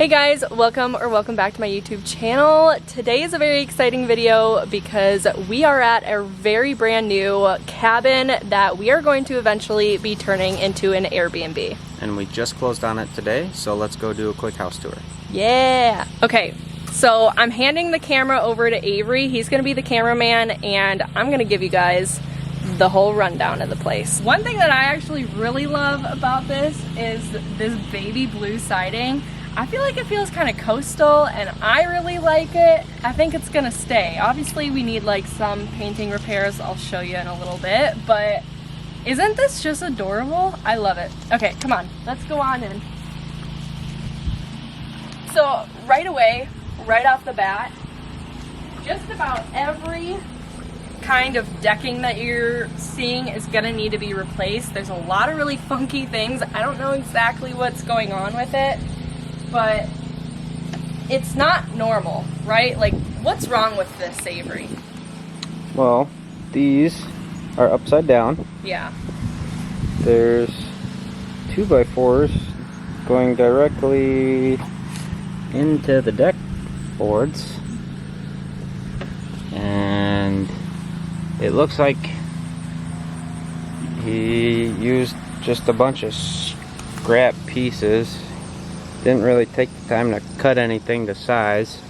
Hey guys, welcome back to my YouTube channel. Today is a very exciting video because we are at a very brand new cabin that we are going to eventually be turning into an Airbnb. And we just closed on it today, so let's go do a quick house tour. Yeah! Okay, so I'm handing the camera over to Avery. He's gonna be the cameraman and I'm gonna give you guys the whole rundown of the place. One thing that I actually really love about this is this baby blue siding. I feel like it feels kind of coastal and I really like it. I think it's gonna stay. Obviously we need like some painting repairs I'll show you in a little bit, but isn't this just adorable? I love it. Okay, come on, let's go on in. So right away, right off the bat, just about every kind of decking that you're seeing is gonna need to be replaced. There's a lot of really funky things. I don't know exactly what's going on with it, but it's not normal, right? Like, what's wrong with this, Avery? Well, these are upside down. Yeah. There's 2x4s going directly into the deck boards. And it looks like he used just a bunch of scrap pieces. Didn't really take the time to cut anything to size.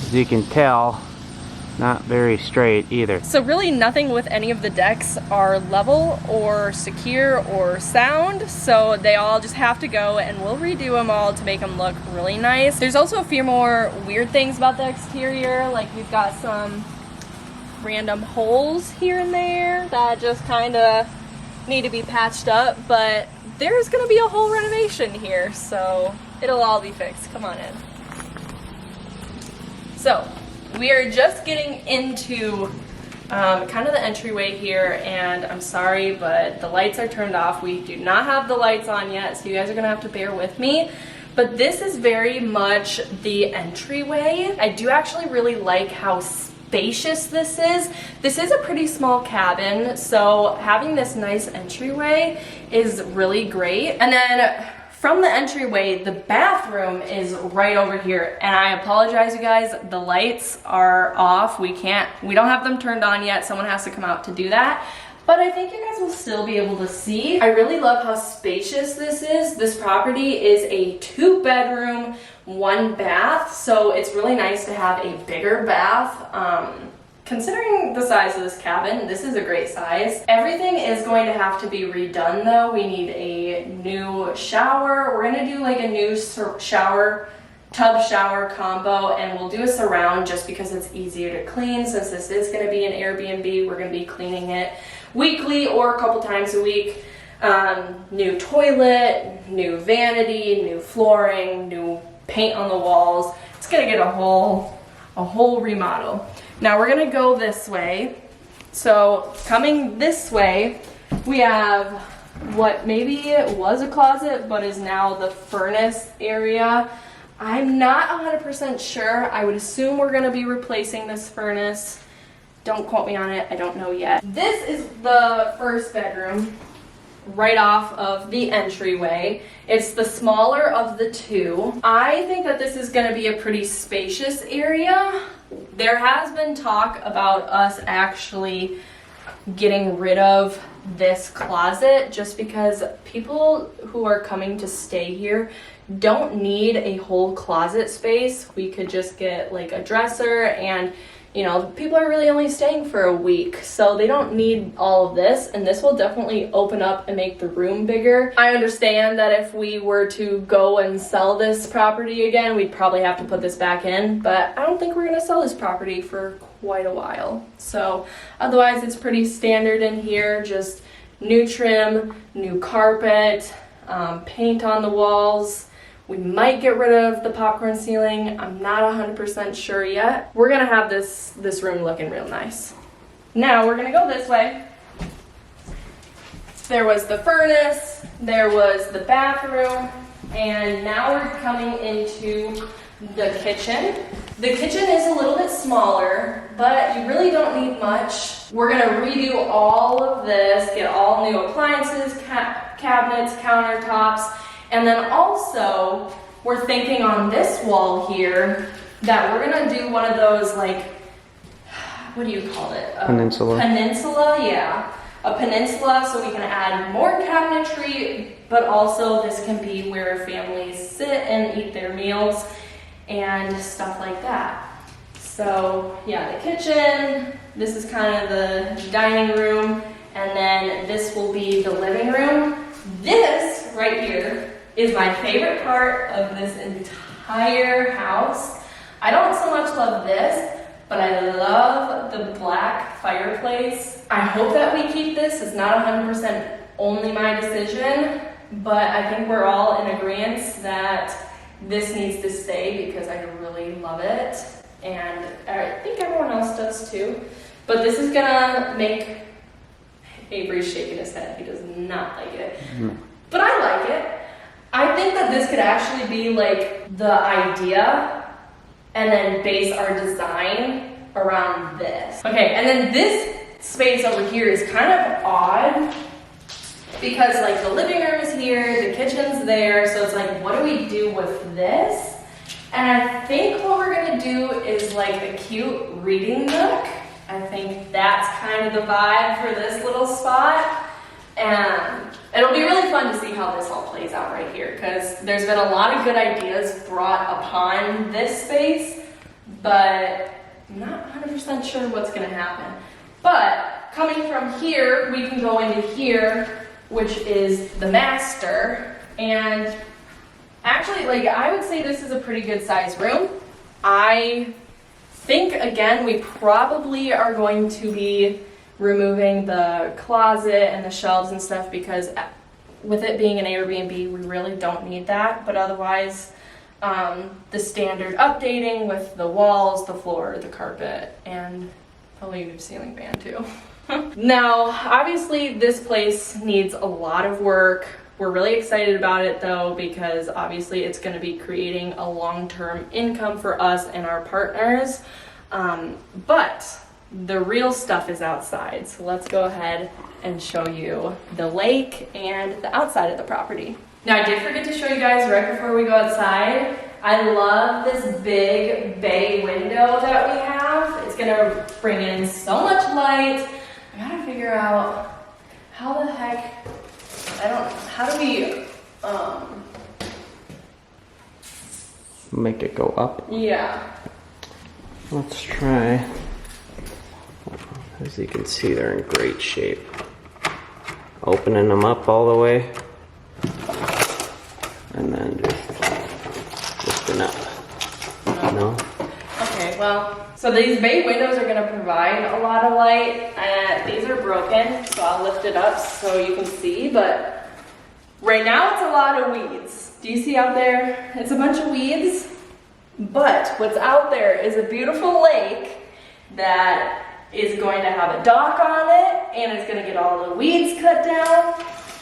As you can tell, not very straight either. So really nothing with any of the decks are level or secure or sound, so they all just have to go and we'll redo them all to make them look really nice. There's also a few more weird things about the exterior, like we've got some random holes here and there that just kind of need to be patched up, but there's gonna be a whole renovation here, so it'll all be fixed. Come on in. So we are just getting into kind of the entryway here, and I'm sorry, but the lights are turned off. We do not have the lights on yet, so you guys are gonna have to bear with me. But this is very much the entryway. I do actually really like how spacious this is. This is a pretty small cabin, so having this nice entryway is really great. And then from the entryway, the bathroom is right over here. And I apologize, you guys, the lights are off. We don't have them turned on yet. Someone has to come out to do that. But I think you guys will still be able to see. I really love how spacious this is. This property is a 2-bedroom, 1 bath, so it's really nice to have a bigger bath. Considering the size of this cabin, this is a great size. Everything is going to have to be redone though. We need a new shower. We're gonna do like a new tub shower combo, and we'll do a surround just because it's easier to clean. Since this is gonna be an Airbnb, we're gonna be cleaning it weekly or a couple times a week. New toilet, new vanity, new flooring, new paint on the walls. It's gonna get a whole remodel. Now we're gonna go this way. So coming this way, we have what maybe it was a closet, but is now the furnace area. I'm not 100% sure. I would assume we're gonna be replacing this furnace. Don't quote me on it, I don't know yet. This is the first bedroom, right off of the entryway. It's the smaller of the two. I think that this is gonna be a pretty spacious area. There has been talk about us actually getting rid of this closet just because people who are coming to stay here don't need a whole closet space. We could just get like a dresser, and you know, people are really only staying for a week, so they don't need all of this, and this will definitely open up and make the room bigger. I understand that if we were to go and sell this property again, we'd probably have to put this back in, but I don't think we're gonna sell this property for quite a while. So otherwise it's pretty standard in here, just new trim, new carpet, paint on the walls. We might get rid of the popcorn ceiling. I'm not 100% sure yet. We're gonna have this room looking real nice. Now we're gonna go this way. There was the furnace, there was the bathroom, and now we're coming into the kitchen. The kitchen is a little bit smaller, but you really don't need much. We're gonna redo all of this, get all new appliances, cabinets, countertops, and then also we're thinking on this wall here that we're gonna do one of those, like, what do you call it? Peninsula. Peninsula, yeah. A peninsula, so we can add more cabinetry, but also this can be where families sit and eat their meals and stuff like that. So yeah, the kitchen, this is kind of the dining room, and then this will be the living room. This right here is my favorite part of this entire house. I don't so much love this, but I love the black fireplace. I hope that we keep this. It's not 100% only my decision, but I think we're all in agreement that this needs to stay because I really love it. And I think everyone else does too. But this is gonna make, Avery's shaking his head. He does not like it. But I like it. I think that this could actually be like the idea and then base our design around this. Okay, and then this space over here is kind of odd because like the living room is here, the kitchen's there, so it's like, what do we do with this? And I think what we're gonna do is like a cute reading nook. I think that's kind of the vibe for this little spot. And it'll be really fun to see how this all plays out right here, because there's been a lot of good ideas brought upon this space, but I'm not 100% sure what's gonna happen. But coming from here, we can go into here, which is the master. And actually, like, I would say this is a pretty good sized room. I think, again, we probably are going to be removing the closet and the shelves and stuff because with it being an Airbnb, we really don't need that. But otherwise, the standard updating with the walls, the floor, the carpet, and probably a ceiling fan too. Now, obviously, this place needs a lot of work. We're really excited about it though, because obviously it's going to be creating a long-term income for us and our partners. But the real stuff is outside. So let's go ahead and show you the lake and the outside of the property. Now, I did forget to show you guys right before we go outside. I love this big bay window that we have. It's gonna bring in so much light. I gotta figure out how the heck, how do we, Make it go up. yeah. Let's try. As you can see, they're in great shape. Opening them up all the way. And then just enough. No? Okay, well, so these bay windows are gonna provide a lot of light. These are broken, so I'll lift it up so you can see, but right now it's a lot of weeds. Do you see out there? It's a bunch of weeds, but what's out there is a beautiful lake that is going to have a dock on it, and it's gonna get all the weeds cut down,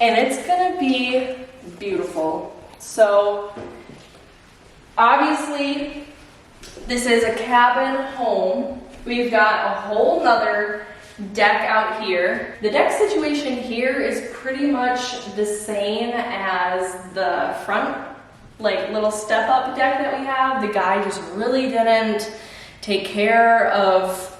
and it's gonna be beautiful. So, obviously, this is a cabin home. We've got a whole nother deck out here. The deck situation here is pretty much the same as the front, like, little step-up deck that we have. The guy just really didn't take care of,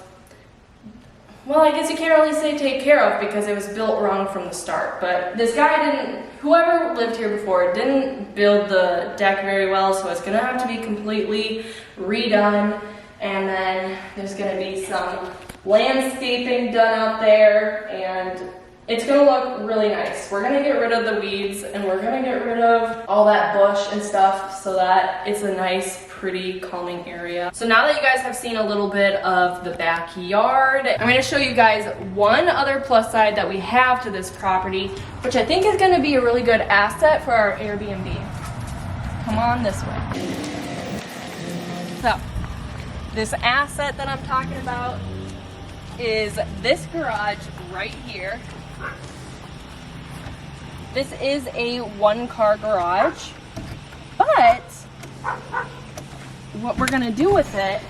well, I guess you can't really say take care of because it was built wrong from the start. But this guy didn't, whoever lived here before, didn't build the deck very well, so it's gonna have to be completely redone. And then there's gonna be some landscaping done out there, and it's gonna look really nice. We're gonna get rid of the weeds, and we're gonna get rid of all that bush and stuff so that it's a nice, pretty, calming area. So now that you guys have seen a little bit of the backyard, I'm gonna show you guys one other plus side that we have to this property, which I think is gonna be a really good asset for our Airbnb. Come on this way. So, this asset that I'm talking about is this garage right here. This is a one-car garage, but what we're gonna do with it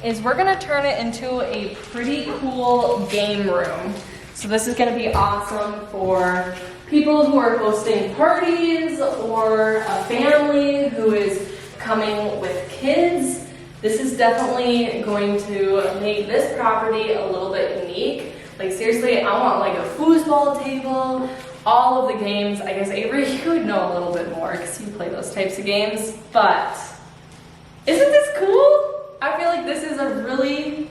is we're gonna turn it into a pretty cool game room. So this is gonna be awesome for people who are hosting parties or a family who is coming with kids. This is definitely going to make this property a little bit unique. Like seriously, I want like a foosball table, all of the games. I guess Avery, you would know a little bit more because you play those types of games, but isn't this cool? I feel like this is a really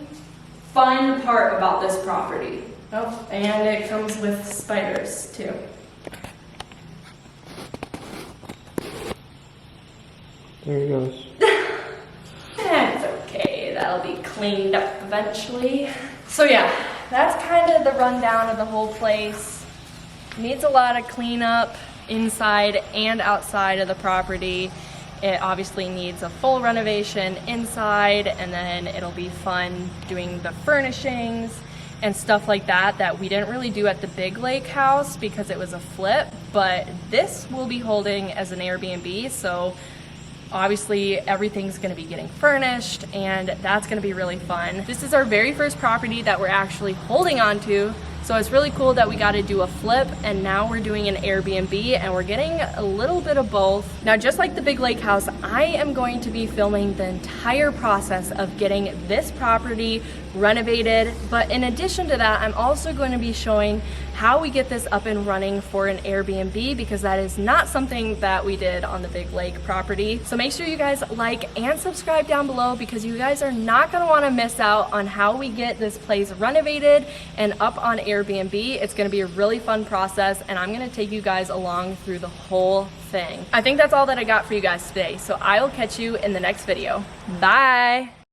fun part about this property. Oh, and it comes with spiders too. There he goes. That's okay, that'll be cleaned up eventually. So yeah, that's kind of the rundown of the whole place. Needs a lot of cleanup inside and outside of the property. It obviously needs a full renovation inside, and then it'll be fun doing the furnishings and stuff like that that we didn't really do at the Big Lake house because it was a flip, but this will be holding as an Airbnb, so obviously everything's gonna be getting furnished and that's gonna be really fun. This is our very first property that we're actually holding on to, so it's really cool that we got to do a flip and now we're doing an Airbnb and we're getting a little bit of both. Now just like the Big Lake house, I am going to be filming the entire process of getting this property renovated, but in addition to that, I'm also going to be showing how we get this up and running for an Airbnb because that is not something that we did on the Big Lake property. So make sure you guys like and subscribe down below because you guys are not going to want to miss out on how we get this place renovated and up on Airbnb. It's going to be a really fun process and I'm going to take you guys along through the whole thing. I think that's all that I got for you guys today, so I will catch you in the next video. Bye!